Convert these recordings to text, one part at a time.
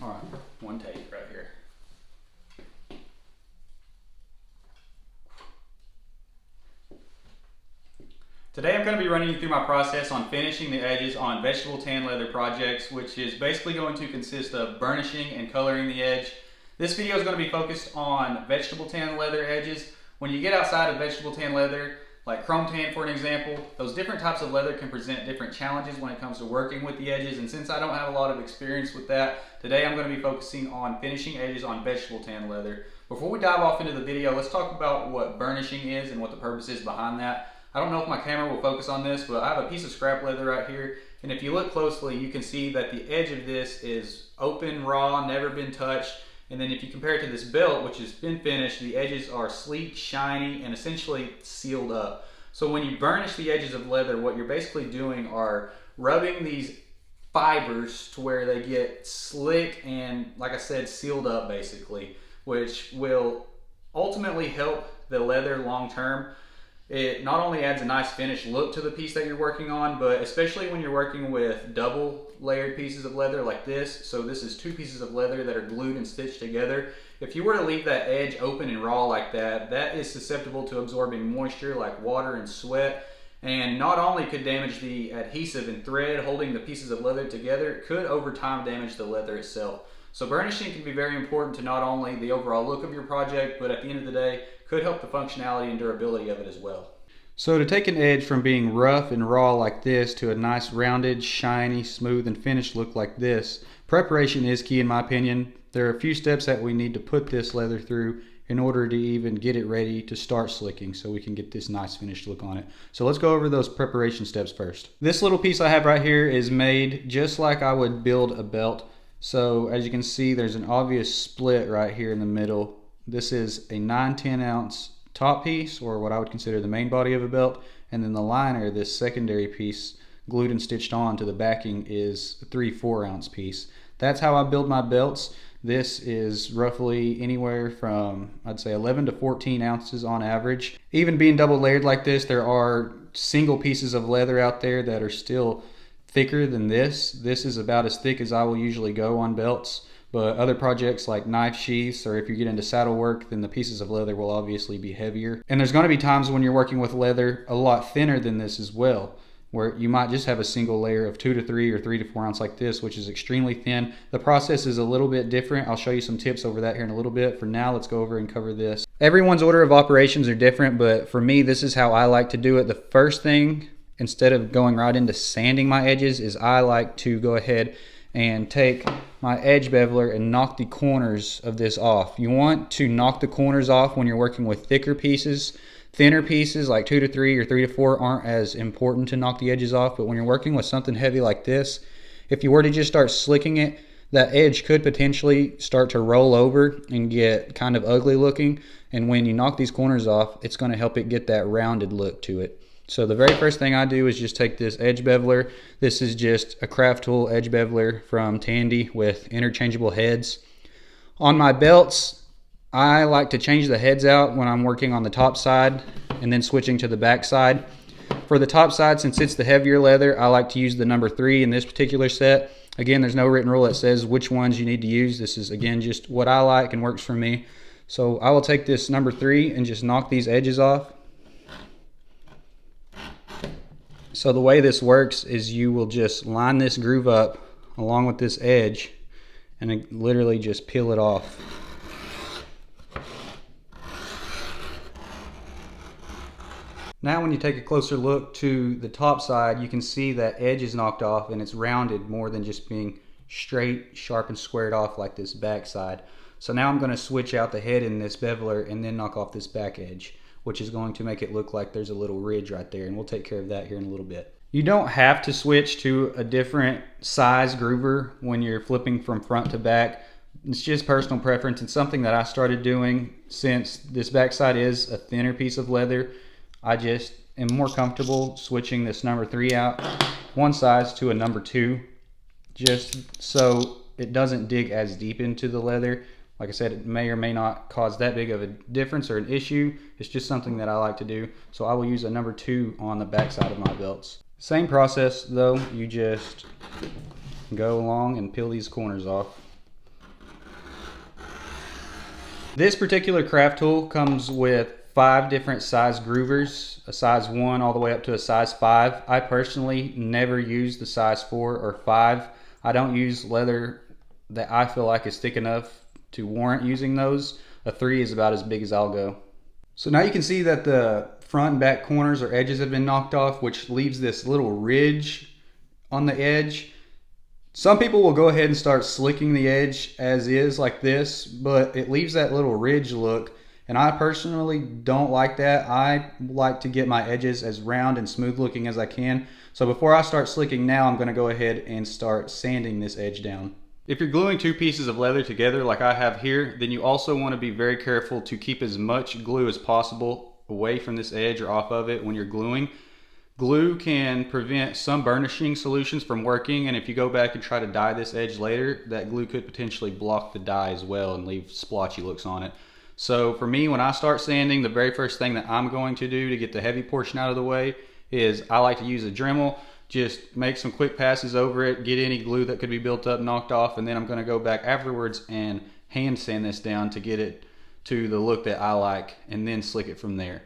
All right, one take right here. Today I'm going to be running you through my process on finishing the edges on vegetable tan leather projects, which is basically going to consist of burnishing and coloring the edge. This video is going to be focused on vegetable tan leather edges. When you get outside of vegetable tan leather, like chrome tan for an example, those different types of leather can present different challenges when it comes to working with the edges, and since I don't have a lot of experience with that, today I'm going to be focusing on finishing edges on vegetable tan leather. Before we dive off into the video, let's talk about what burnishing is and what the purpose is behind that. I don't know if my camera will focus on this, but I have a piece of scrap leather right here, and if you look closely, you can see that the edge of this is open, raw, never been touched. And then if you compare it to this belt, which has been finished, the edges are sleek, shiny, and essentially sealed up. So when you burnish the edges of leather, what you're basically doing are rubbing these fibers to where they get slick and, like I said, sealed up basically, which will ultimately help the leather long term. It not only adds a nice finished look to the piece that you're working on, but especially when you're working with double layered pieces of leather like this. So this is two pieces of leather that are glued and stitched together. If you were to leave that edge open and raw like that, that is susceptible to absorbing moisture like water and sweat, and not only could damage the adhesive and thread holding the pieces of leather together, it could over time damage the leather itself. So burnishing can be very important to not only the overall look of your project, but at the end of the day, could help the functionality and durability of it as well. So to take an edge from being rough and raw like this to a nice rounded, shiny, smooth, and finished look like this, preparation is key in my opinion. There are a few steps that we need to put this leather through in order to even get it ready to start slicking so we can get this nice finished look on it. So let's go over those preparation steps first. This little piece I have right here is made just like I would build a belt. So as you can see, there's an obvious split right here in the middle. This is a 9/10 ounce top piece, or what I would consider the main body of a belt, and then the liner, this secondary piece glued and stitched on to the backing, is a 3/4 ounce piece. That's how I build my belts. This is roughly anywhere from, I'd say, 11 to 14 ounces on average. Even being double layered like this, there are single pieces of leather out there that are still thicker than this. This is about as thick as I will usually go on belts. But other projects like knife sheaths, or if you get into saddle work, then the pieces of leather will obviously be heavier. And there's going to be times when you're working with leather a lot thinner than this as well, where you might just have a single layer of 2 to 3 or 3 to 4 ounce like this, which is extremely thin. The process is a little bit different. I'll show you some tips over that here in a little bit. For now, let's go over and cover this. Everyone's order of operations are different, but for me, this is how I like to do it. The first thing, instead of going right into sanding my edges, is I like to go ahead and take my edge beveler and knock the corners of this off. You want to knock the corners off when you're working with thicker pieces. Thinner pieces like 2 to 3 or 3 to 4 aren't as important to knock the edges off, but when you're working with something heavy like this, if you were to just start slicking it, that edge could potentially start to roll over and get kind of ugly looking, and when you knock these corners off, it's going to help it get that rounded look to it. So the very first thing I do is just take this edge beveler. This is just a craft tool edge beveler from Tandy with interchangeable heads. On my belts, I like to change the heads out when I'm working on the top side and then switching to the back side. For the top side, since it's the heavier leather, I like to use the number 3 in this particular set. Again, there's no written rule that says which ones you need to use. This is, again, just what I like and works for me. So I will take this number 3 and just knock these edges off. So the way this works is you will just line this groove up along with this edge and literally just peel it off. Now when you take a closer look to the top side, you can see that edge is knocked off and it's rounded more than just being straight, sharp, and squared off like this back side. So now I'm going to switch out the head in this beveler and then knock off this back edge, which is going to make it look like there's a little ridge right there, and we'll take care of that here in a little bit. You don't have to switch to a different size groover when you're flipping from front to back. It's just personal preference. It's something that I started doing since this backside is a thinner piece of leather. I just am more comfortable switching this number 3 out one size to a number 2, just so it doesn't dig as deep into the leather. Like I said, it may or may not cause that big of a difference or an issue. It's just something that I like to do. So I will use a number 2 on the back side of my belts. Same process though, you just go along and peel these corners off. This particular craft tool comes with 5 different size groovers, a size 1 all the way up to a size 5. I personally never use the size 4 or 5. I don't use leather that I feel like is thick enough to warrant using those. A 3 is about as big as I'll go. So now you can see that the front and back corners or edges have been knocked off, which leaves this little ridge on the edge. Some people will go ahead and start slicking the edge as is like this, but it leaves that little ridge look, and I personally don't like that. I like to get my edges as round and smooth looking as I can. So before I start slicking now, I'm going to go ahead and start sanding this edge down. If you're gluing 2 pieces of leather together like I have here, then you also want to be very careful to keep as much glue as possible away from this edge or off of it when you're gluing. Glue can prevent some burnishing solutions from working, and if you go back and try to dye this edge later, that glue could potentially block the dye as well and leave splotchy looks on it. So for me, when I start sanding, the very first thing that I'm going to do to get the heavy portion out of the way is I like to use a dremel. Just make some quick passes over it, get any glue that could be built up knocked off, and then I'm going to go back afterwards and hand sand this down to get it to the look that I like, and then slick it from there.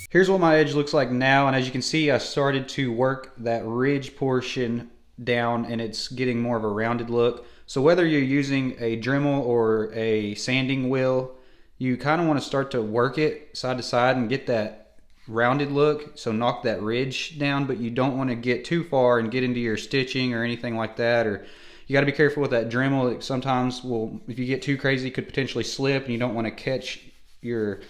Here's what my edge looks like now, and as you can see, I started to work that ridge portion down and it's getting more of a rounded look. So whether you're using a Dremel or a sanding wheel, you kind of want to start to work it side to side and get that rounded look. So knock that ridge down, but you don't want to get too far and get into your stitching or anything like that. Or you got to be careful with that Dremel. It sometimes will, if you get too crazy, could potentially slip, and you don't want to catch your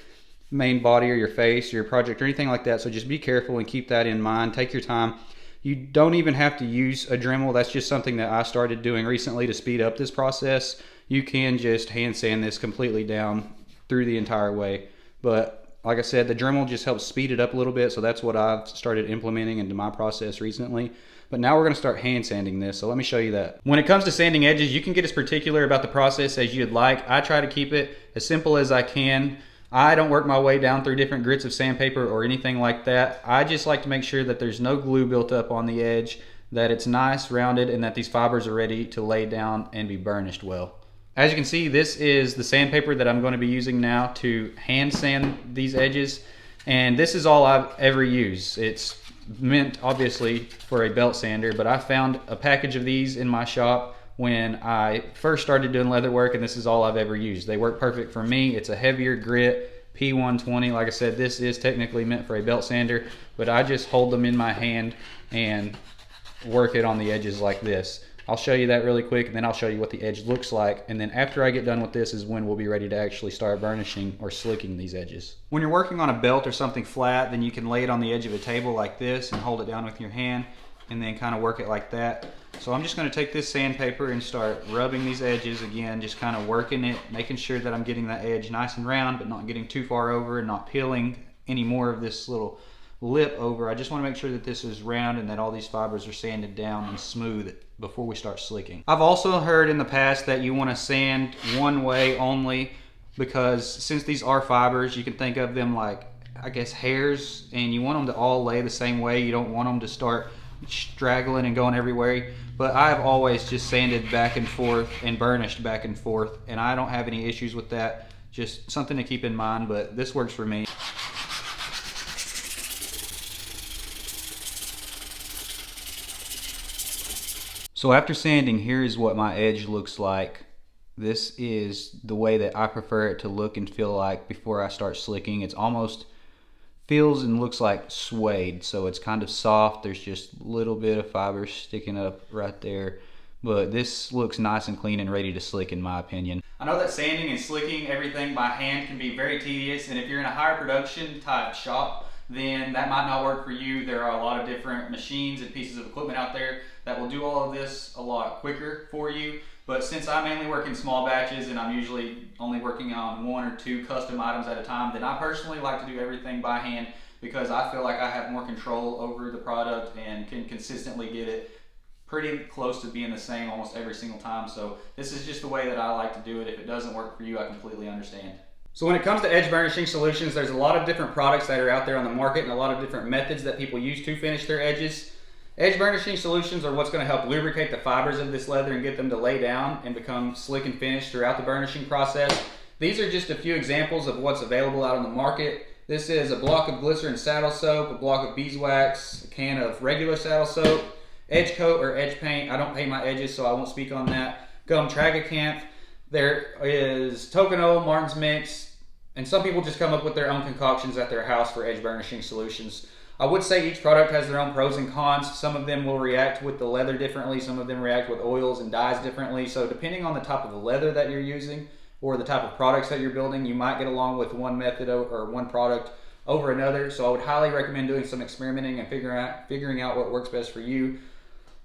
main body or your face or your project or anything like that. So just be careful and keep that in mind. Take your time. You don't even have to use a Dremel. That's just something that I started doing recently to speed up this process. You can just hand sand this completely down through the entire way. But like I said, the Dremel just helps speed it up a little bit. So that's what I've started implementing into my process recently. But now we're going to start hand sanding this. So let me show you that. When it comes to sanding edges, you can get as particular about the process as you'd like. I try to keep it as simple as I can. I don't work my way down through different grits of sandpaper or anything like that. I just like to make sure that there's no glue built up on the edge, that it's nice, rounded, and that these fibers are ready to lay down and be burnished well. As you can see, this is the sandpaper that I'm going to be using now to hand sand these edges, and this is all I've ever used. It's meant obviously for a belt sander, but I found a package of these in my shop when I first started doing leather work, and this is all I've ever used. They work perfect for me. It's a heavier grit, P120. Like I said, this is technically meant for a belt sander, but I just hold them in my hand and work it on the edges like this. I'll show you that really quick, and then I'll show you what the edge looks like, and then after I get done with this is when we'll be ready to actually start burnishing or slicking these edges. When you're working on a belt or something flat, then you can lay it on the edge of a table like this and hold it down with your hand and then kind of work it like that. So I'm just going to take this sandpaper and start rubbing these edges again, just kind of working it, making sure that I'm getting that edge nice and round, but not getting too far over and not peeling any more of this little lip over. I just want to make sure that this is round and that all these fibers are sanded down and smooth before we start slicking. I've also heard in the past that you want to sand one way only, because since these are fibers, you can think of them like, I guess, hairs, and you want them to all lay the same way. You don't want them to start straggling and going everywhere. But I've always just sanded back and forth and burnished back and forth, and I don't have any issues with that. Just something to keep in mind, but this works for me. So after sanding, here is what my edge looks like. This is the way that I prefer it to look and feel like before I start slicking. It's almost feels and looks like suede, so it's kind of soft. There's just a little bit of fiber sticking up right there, but this looks nice and clean and ready to slick in my opinion. I know that sanding and slicking everything by hand can be very tedious, and if you're in a higher production type shop, then that might not work for you. There are a lot of different machines and pieces of equipment out there that will do all of this a lot quicker for you. But since I mainly work in small batches and I'm usually only working on 1 or 2 custom items at a time, then I personally like to do everything by hand, because I feel like I have more control over the product and can consistently get it pretty close to being the same almost every single time. So this is just the way that I like to do it. If it doesn't work for you, I completely understand. So when it comes to edge burnishing solutions, there's a lot of different products that are out there on the market and a lot of different methods that people use to finish their edges. Edge burnishing solutions are what's going to help lubricate the fibers of this leather and get them to lay down and become slick and finished throughout the burnishing process. These are just a few examples of what's available out on the market. This is a block of Glycerin saddle soap, a block of beeswax, a can of regular saddle soap, edge coat or edge paint. I don't paint my edges, so I won't speak on that. Gum tragacanth. There is Toconol, Martin's Mix, and some people just come up with their own concoctions at their house for edge burnishing solutions. I would say each product has their own pros and cons. Some of them will react with the leather differently. Some of them react with oils and dyes differently. So depending on the type of leather that you're using or the type of products that you're building, you might get along with one method or one product over another. So I would highly recommend doing some experimenting and figuring out what works best for you.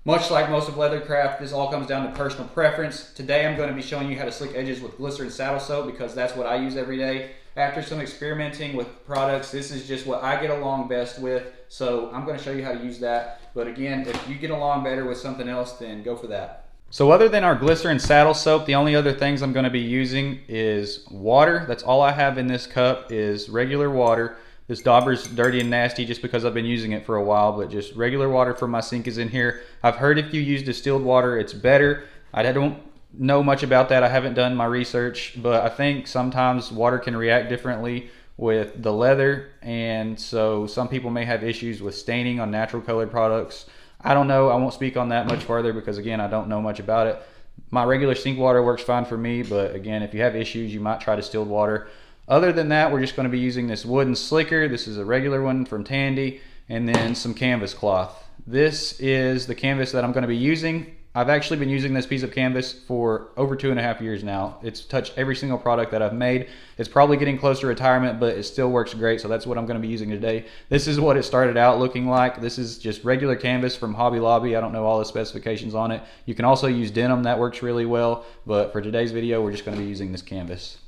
Much like most of leathercraft, this all comes down to personal preference. Today I'm going to be showing you how to slick edges with Glycerin saddle soap because that's what I use every day. After some experimenting with products, this is just what I get along best with. So I'm going to show you how to use that. But again, if you get along better with something else, then go for that. So other than our Glycerin saddle soap, the only other things I'm going to be using is water. That's all I have in this cup is regular water. This Daubers Dirty and Nasty just because I've been using it for a while, but just regular water for my sink is in here. I've heard if you use distilled water, it's better. I don't know much about that. I haven't done my research, but I think sometimes water can react differently with the leather, and so some people may have issues with staining on natural colored products. I don't know. I won't speak on that much further because again, I don't know much about it. My regular sink water works fine for me, but again, if you have issues, you might try distilled water. Other than that, we're just going to be using this wooden slicker. This is a regular one from Tandy, and then some canvas cloth. This is the canvas that I'm going to be using. I've actually been using this piece of canvas for over 2.5 years now. It's touched every single product that I've made. It's probably getting close to retirement, but it still works great, so that's what I'm going to be using today. This is what it started out looking like. This is just regular canvas from Hobby Lobby. I don't know all the specifications on it. You can also use denim. That works really well, but for today's video, we're just going to be using this canvas.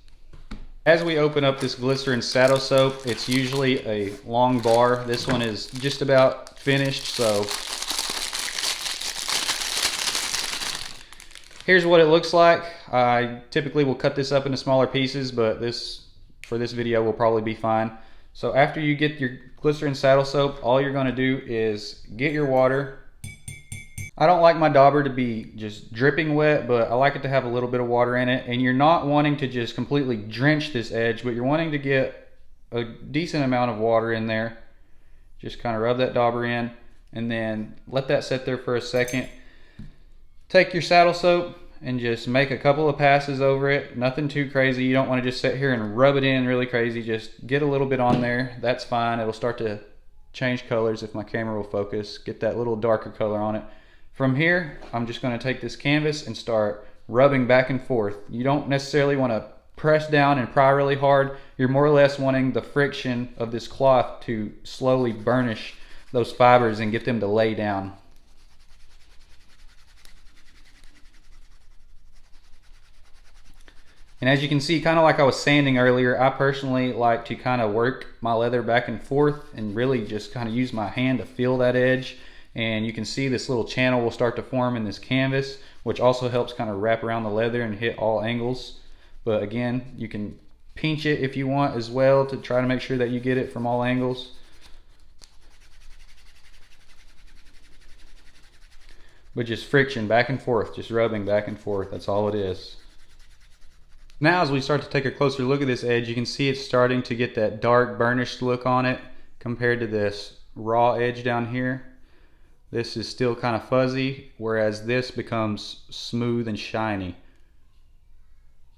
As we open up this Glycerin saddle soap, it's usually a long bar. This one is just about finished, so here's what it looks like. I typically will cut this up into smaller pieces, but for this video will probably be fine. So after you get your Glycerin saddle soap, all you're going to do is get your water. I don't like my dauber to be just dripping wet, but I like it to have a little bit of water in it. And you're not wanting to just completely drench this edge, but you're wanting to get a decent amount of water in there. Just kind of rub that dauber in and then let that sit there for a second. Take your saddle soap and just make a couple of passes over it. Nothing too crazy. You don't want to just sit here and rub it in really crazy. Just get a little bit on there. That's fine. It'll start to change colors if my camera will focus. Get that little darker color on it. From here, I'm just going to take this canvas and start rubbing back and forth. You don't necessarily want to press down and pry really hard. You're more or less wanting the friction of this cloth to slowly burnish those fibers and get them to lay down. And as you can see, kind of like I was sanding earlier, I personally like to kind of work my leather back and forth and really just kind of use my hand to feel that edge. And you can see this little channel will start to form in this canvas, which also helps kind of wrap around the leather and hit all angles. But again, you can pinch it if you want as well to try to make sure that you get it from all angles. But just friction back and forth, just rubbing back and forth, that's all it is. Now as we start to take a closer look at this edge, you can see it's starting to get that dark burnished look on it compared to this raw edge down here. This is still kind of fuzzy, whereas this becomes smooth and shiny.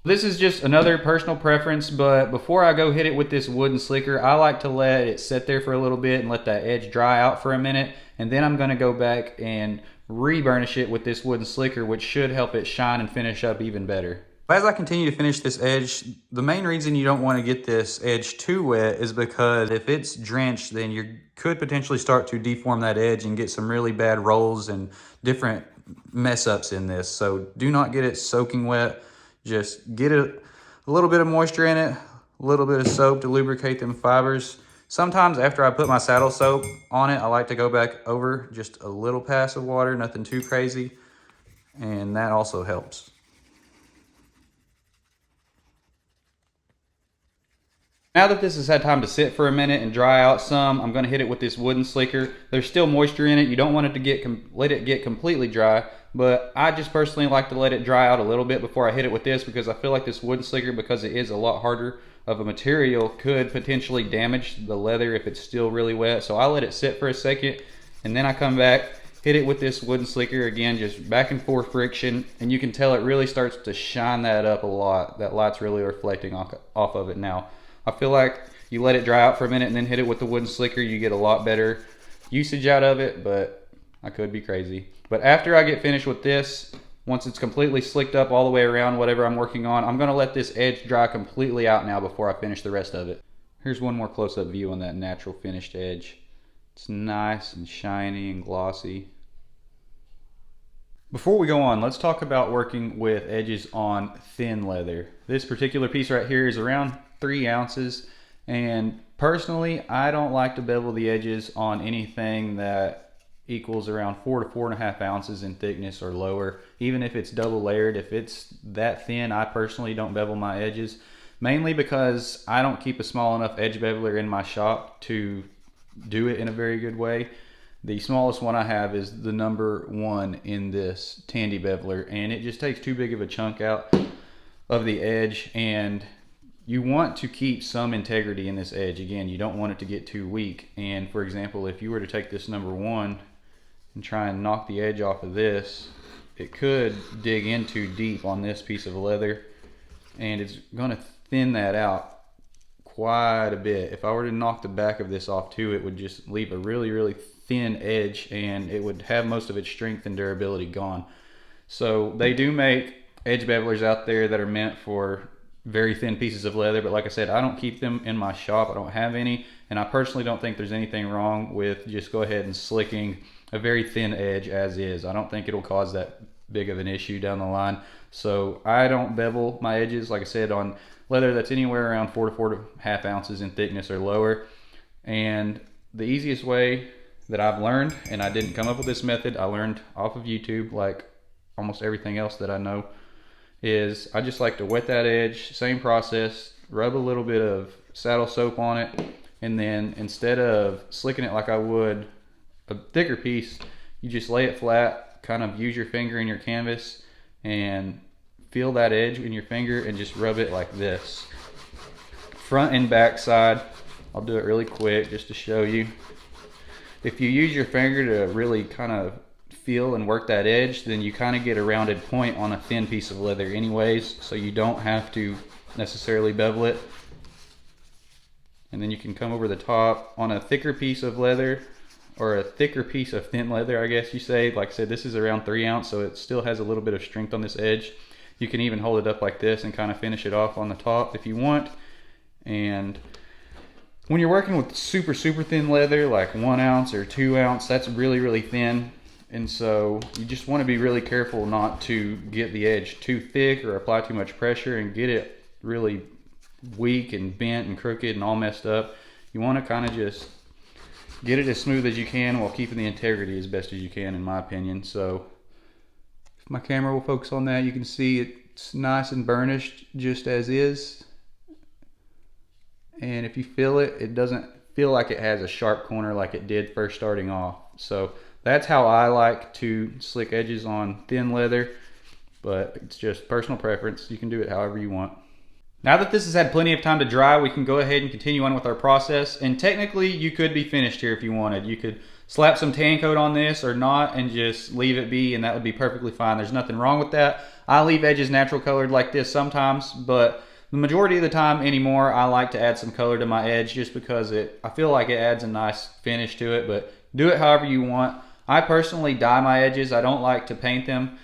This is just another personal preference, but before I go hit it with this wooden slicker, I like to let it sit there for a little bit and let that edge dry out for a minute, and then I'm going to go back and re-burnish it with this wooden slicker, which should help it shine and finish up even better. As I continue to finish this edge, the main reason you don't want to get this edge too wet is because if it's drenched, then you could potentially start to deform that edge and get some really bad rolls and different mess ups in this. So do not get it soaking wet. Just get a little bit of moisture in it, a little bit of soap to lubricate them fibers. Sometimes after I put my saddle soap on it, I like to go back over just a little pass of water, nothing too crazy, and that also helps. Now that this has had time to sit for a minute and dry out some, I'm going to hit it with this wooden slicker. There's still moisture in it. You don't want it to let it get completely dry, but I just personally like to let it dry out a little bit before I hit it with this, because I feel like this wooden slicker, because it is a lot harder of a material, could potentially damage the leather if it's still really wet. So I let it sit for a second, and then I come back, hit it with this wooden slicker again, just back and forth friction, and you can tell it really starts to shine that up a lot. That light's really reflecting off of it now. I feel like you let it dry out for a minute and then hit it with the wooden slicker, you get a lot better usage out of it, but I could be crazy. But after I get finished with this, once it's completely slicked up all the way around whatever I'm working on, I'm gonna let this edge dry completely out now before I finish the rest of it. Here's one more close-up view on that natural finished edge. It's nice and shiny and glossy. Before we go on, let's talk about working with edges on thin leather. This particular piece right here is around 3 ounces, and personally I don't like to bevel the edges on anything that equals around 4 to 4.5 ounces in thickness or lower. Even if it's double layered, if it's that thin, I personally don't bevel my edges, mainly because I don't keep a small enough edge beveler in my shop to do it in a very good way. The smallest one I have is the number 1 in this Tandy beveler, and it just takes too big of a chunk out of the edge, and you want to keep some integrity in this edge. Again, you don't want it to get too weak. And for example, if you were to take this number 1 and try and knock the edge off of this, it could dig in too deep on this piece of leather, and it's going to thin that out quite a bit. If I were to knock the back of this off too, it would just leave a really thin edge, and it would have most of its strength and durability gone. So they do make edge bevelers out there that are meant for very thin pieces of leather, but like I said, I don't keep them in my shop. I don't have any, and I personally don't think there's anything wrong with just go ahead and slicking a very thin edge as is. I don't think it'll cause that big of an issue down the line. So I don't bevel my edges, like I said, on leather that's anywhere around 4 to 4.5 ounces in thickness or lower. And the easiest way that I've learned, and I didn't come up with this method, I learned off of YouTube like almost everything else that I know, is I just like to wet that edge, same process, rub a little bit of saddle soap on it, and then instead of slicking it like I would a thicker piece, you just lay it flat, kind of use your finger in your canvas and feel that edge in your finger and just rub it like this. Front and back side. I'll do it really quick just to show you. If you use your finger to really kind of feel and work that edge, then you kind of get a rounded point on a thin piece of leather anyways, so you don't have to necessarily bevel it. And then you can come over the top on a thicker piece of leather, or a thicker piece of thin leather, I guess you say. Like I said, this is around 3 ounce, so it still has a little bit of strength on this edge. You can even hold it up like this and kind of finish it off on the top if you want. And when you're working with super thin leather, like 1 ounce or 2 ounce, that's really thin. And so you just want to be really careful not to get the edge too thick or apply too much pressure and get it really weak and bent and crooked and all messed up. You want to kind of just get it as smooth as you can while keeping the integrity as best as you can, in my opinion. So if my camera will focus on that, you can see it's nice and burnished just as is. And if you feel it, it doesn't feel like it has a sharp corner like it did first starting off. So that's how I like to slick edges on thin leather, but it's just personal preference. You can do it however you want. Now that this has had plenty of time to dry, we can go ahead and continue on with our process. And technically, you could be finished here if you wanted. You could slap some tan coat on this or not and just leave it be, and that would be perfectly fine. There's nothing wrong with that. I leave edges natural colored like this sometimes, but the majority of the time anymore, I like to add some color to my edge just because I feel like it adds a nice finish to it, but do it however you want. I personally dye my edges. I don't like to paint them.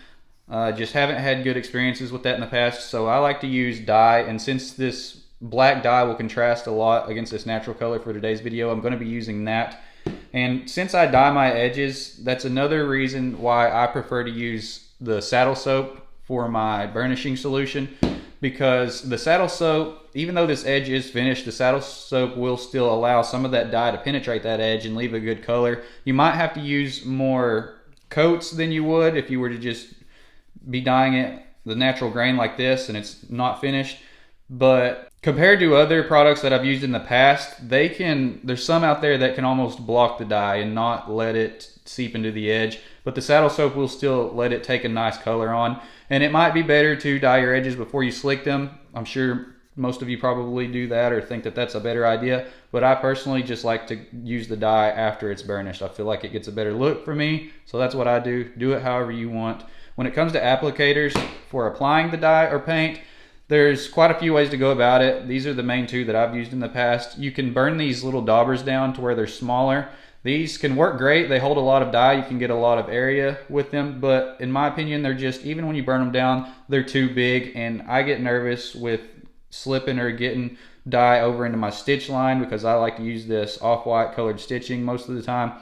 Just haven't had good experiences with that in the past, so I like to use dye. And since this black dye will contrast a lot against this natural color for today's video, I'm going to be using that. And since I dye my edges, that's another reason why I prefer to use the saddle soap for my burnishing solution, because the saddle soap, even though this edge is finished, the saddle soap will still allow some of that dye to penetrate that edge and leave a good color. You might have to use more coats than you would if you were to just be dyeing it the natural grain like this and it's not finished, but Compared to other products that I've used in the past, there's some out there that can almost block the dye and not let it seep into the edge, but the saddle soap will still let it take a nice color on. And it might be better to dye your edges before you slick them. I'm sure most of you probably do that or think that that's a better idea, but I personally just like to use the dye after it's burnished. I feel like it gets a better look for me, so that's what I do. Do it however you want. When it comes to applicators for applying the dye or paint, there's quite a few ways to go about it. These are the main two that I've used in the past. You can burn these little daubers down to where they're smaller. These can work great. They hold a lot of dye. You can get a lot of area with them, but in my opinion, they're just, even when you burn them down, they're too big, and I get nervous with slipping or getting dye over into my stitch line because I like to use this off-white colored stitching most of the time.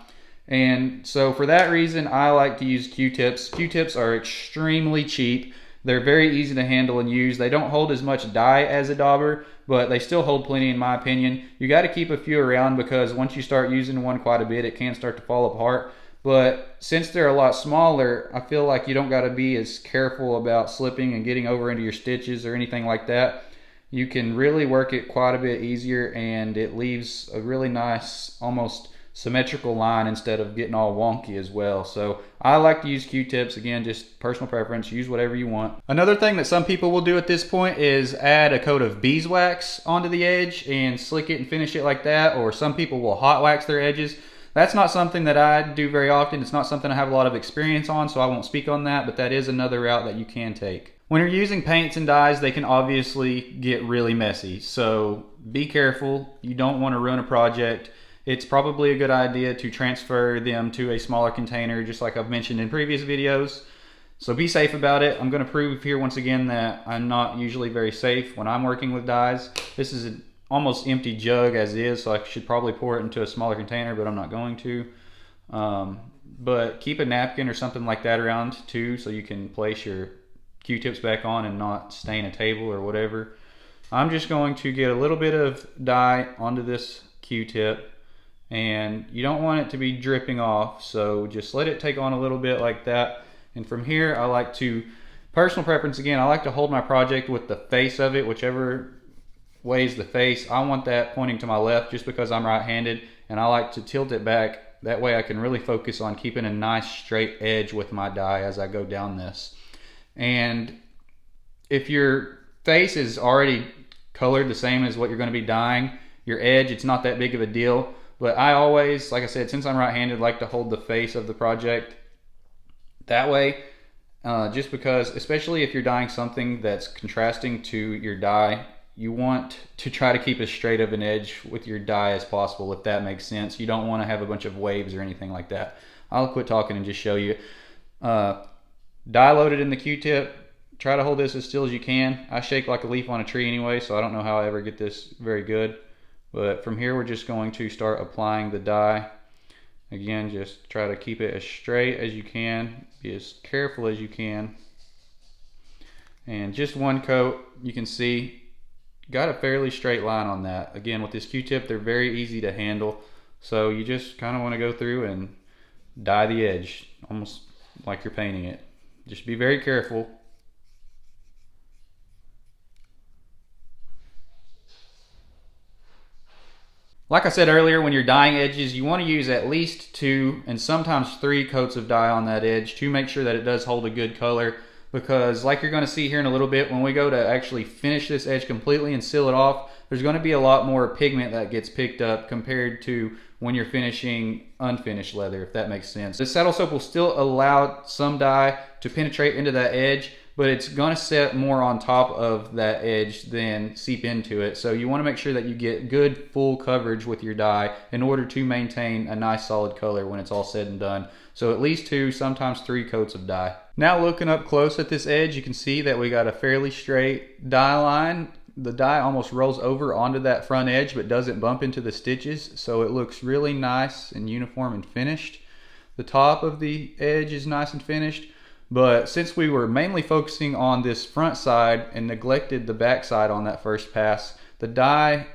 And so for that reason, I like to use Q-tips. Q-tips are extremely cheap. They're very easy to handle and use. They don't hold as much dye as a dauber, but they still hold plenty in my opinion. You got to keep a few around because once you start using one quite a bit, it can start to fall apart. But since they're a lot smaller, I feel like you don't got to be as careful about slipping and getting over into your stitches or anything like that. You can really work it quite a bit easier, and it leaves a really nice, almost symmetrical line instead of getting all wonky as well. So I like to use Q-tips. Again, just personal preference. Use whatever you want. Another thing that some people will do at this point is add a coat of beeswax onto the edge and slick it and finish it like that, or some people will hot wax their edges. That's not something that I do very often. It's not something I have a lot of experience on, so I won't speak on that, but that is another route that you can take. When you're using paints and dyes, they can obviously get really messy, so be careful. You don't want to ruin a project. It's probably a good idea to transfer them to a smaller container, just like I've mentioned in previous videos. So be safe about it. I'm going to prove here once again that I'm not usually very safe when I'm working with dyes. This is an almost empty jug as is, so I should probably pour it into a smaller container, but I'm not going to. But keep a napkin or something like that around too, so you can place your Q-tips back on and not stain a table or whatever. I'm just going to get a little bit of dye onto this Q-tip, and you don't want it to be dripping off, so just let it take on a little bit like that. And from here, I like to, personal preference again, I like to hold my project with the face of it, whichever way is the face. I want that pointing to my left just because I'm right-handed, and I like to tilt it back. That way I can really focus on keeping a nice straight edge with my dye as I go down this. And if your face is already colored the same as what you're going to be dyeing, your edge, it's not that big of a deal. But I always, like I said, since I'm right-handed, like to hold the face of the project that way, just because, especially if you're dyeing something that's contrasting to your dye, you want to try to keep as straight of an edge with your dye as possible, if that makes sense. You don't want to have a bunch of waves or anything like that. I'll quit talking and just show you. Dye loaded in the Q-tip. Try to hold this as still as you can. I shake like a leaf on a tree anyway, so I don't know how I ever get this very good. But from here, we're just going to start applying the dye. Again, just try to keep it as straight as you can. Be as careful as you can. And just one coat, you can see, got a fairly straight line on that. Again, with this Q-tip, they're very easy to handle. So you just kind of want to go through and dye the edge, almost like you're painting it. Just be very careful. Like I said earlier, when you're dyeing edges, you want to use at least 2 and sometimes 3 coats of dye on that edge to make sure that it does hold a good color. Because like you're going to see here in a little bit, when we go to actually finish this edge completely and seal it off, there's going to be a lot more pigment that gets picked up compared to when you're finishing unfinished leather, if that makes sense. The saddle soap will still allow some dye to penetrate into that edge, but it's going to set more on top of that edge than seep into it. So you want to make sure that you get good full coverage with your dye in order to maintain a nice solid color when it's all said and done. So at least 2, sometimes 3 coats of dye. Now looking up close at this edge, you can see that we got a fairly straight dye line. The dye almost rolls over onto that front edge but doesn't bump into the stitches, so it looks really nice and uniform and finished. The top of the edge is nice and finished, but since we were mainly focusing on this front side and neglected the back side on that first pass, the dye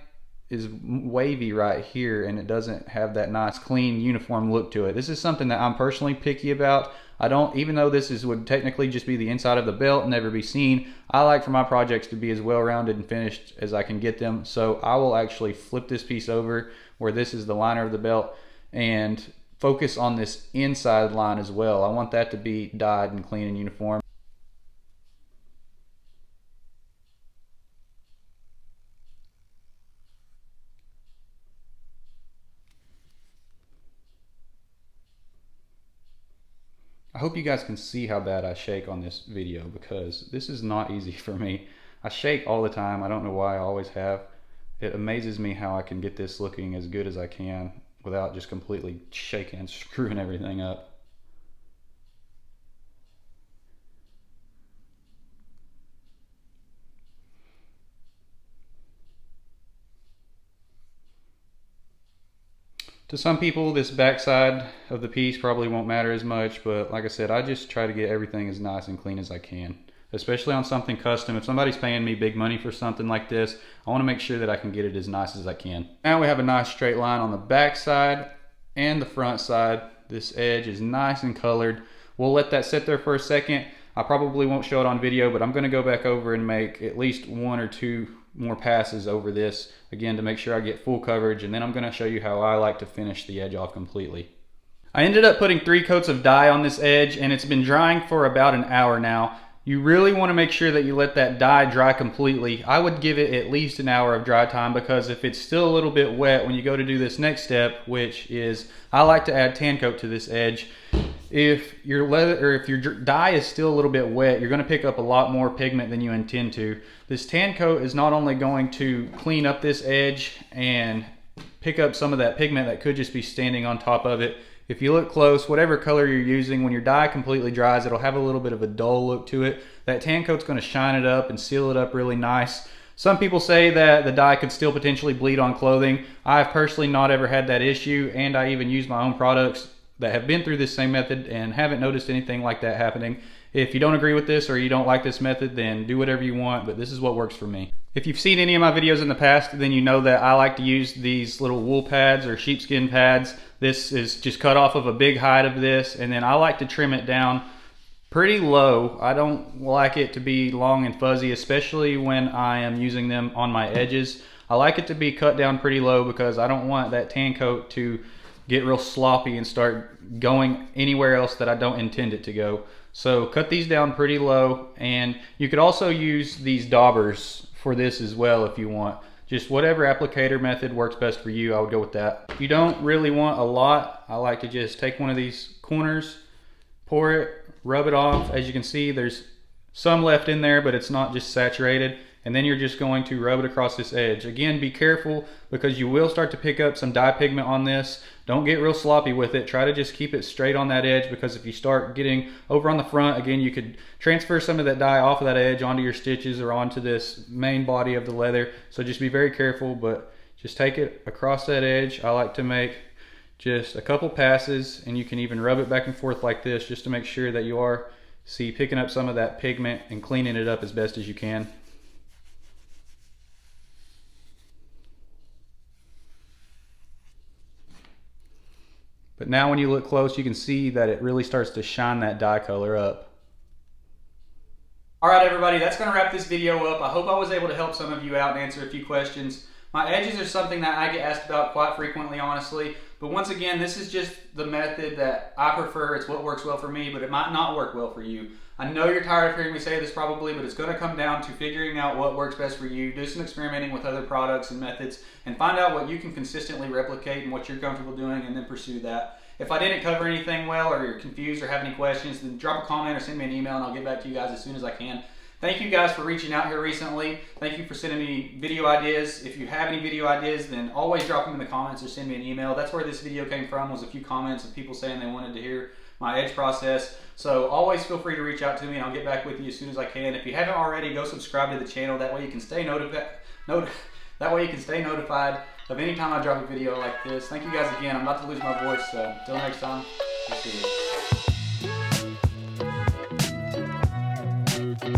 is wavy right here, and it doesn't have that nice clean uniform look to it. This is something that I'm personally picky about. I don't, even though this would technically just be the inside of the belt and never be seen, I like for my projects to be as well rounded and finished as I can get them. So I will actually flip this piece over where this is the liner of the belt and focus on this inside line as well. I want that to be dyed and clean and uniform. I hope you guys can see how bad I shake on this video, because this is not easy for me. I shake all the time. I don't know why, I always have. It amazes me how I can get this looking as good as I can without just completely shaking and screwing everything up. To some people, this backside of the piece probably won't matter as much, but like I said, I just try to get everything as nice and clean as I can, especially on something custom. If somebody's paying me big money for something like this, I want to make sure that I can get it as nice as I can. Now we have a nice straight line on the back side and the front side. This edge is nice and colored. We'll let that sit there for a second. I probably won't show it on video, but I'm going to go back over and make at least 1 or 2 more passes over this again to make sure I get full coverage, and then I'm going to show you how I like to finish the edge off completely. I ended up putting 3 coats of dye on this edge, and it's been drying for about an hour now. You really want to make sure that you let that dye dry completely. I would give it at least an hour of dry time, because if it's still a little bit wet when you go to do this next step, which is I like to add tan coat to this edge, if your dye is still a little bit wet, you're going to pick up a lot more pigment than you intend to. This tan coat is not only going to clean up this edge and pick up some of that pigment that could just be standing on top of it. If you look close, whatever color you're using, when your dye completely dries, it'll have a little bit of a dull look to it. That tan coat's going to shine it up and seal it up really nice. Some people say that the dye could still potentially bleed on clothing. I've personally not ever had that issue, and I even use my own products that have been through this same method and haven't noticed anything like that happening. If you don't agree with this or you don't like this method, then do whatever you want, but this is what works for me. If you've seen any of my videos in the past, then you know that I like to use these little wool pads or sheepskin pads. This is just cut off of a big height of this, and then I like to trim it down pretty low. I don't like it to be long and fuzzy, especially when I am using them on my edges. I like it to be cut down pretty low because I don't want that tan coat to get real sloppy and start going anywhere else that I don't intend it to go. So cut these down pretty low, and you could also use these daubers for this as well if you want. Just whatever applicator method works best for you, I would go with that. You don't really want a lot. I like to just take one of these corners, pour it, rub it off. As you can see, there's some left in there, but it's not just saturated. And then you're just going to rub it across this edge. Again, be careful because you will start to pick up some dye pigment on this. Don't get real sloppy with it. Try to just keep it straight on that edge, because if you start getting over on the front, again, you could transfer some of that dye off of that edge onto your stitches or onto this main body of the leather. So just be very careful, but just take it across that edge. I like to make just a couple passes, and you can even rub it back and forth like this just to make sure that you are, picking up some of that pigment and cleaning it up as best as you can. But now when you look close, you can see that it really starts to shine that dye color up. All right, everybody, that's going to wrap this video up. I hope I was able to help some of you out and answer a few questions. My edges are something that I get asked about quite frequently, honestly. But once again, this is just the method that I prefer. It's what works well for me, but it might not work well for you. I know you're tired of hearing me say this probably, but it's going to come down to figuring out what works best for you. Do some experimenting with other products and methods and find out what you can consistently replicate and what you're comfortable doing, and then pursue that. If I didn't cover anything well, or you're confused or have any questions, then drop a comment or send me an email and I'll get back to you guys as soon as I can. Thank you guys for reaching out here recently. Thank you for sending me video ideas. If you have any video ideas, then always drop them in the comments or send me an email. That's where this video came from, was a few comments of people saying they wanted to hear my edge process. So always feel free to reach out to me and I'll get back with you as soon as I can. If you haven't already, go subscribe to the channel. That way you can stay notified of any time I drop a video like this. Thank you guys again. I'm about to lose my voice, so until next time, we'll see you.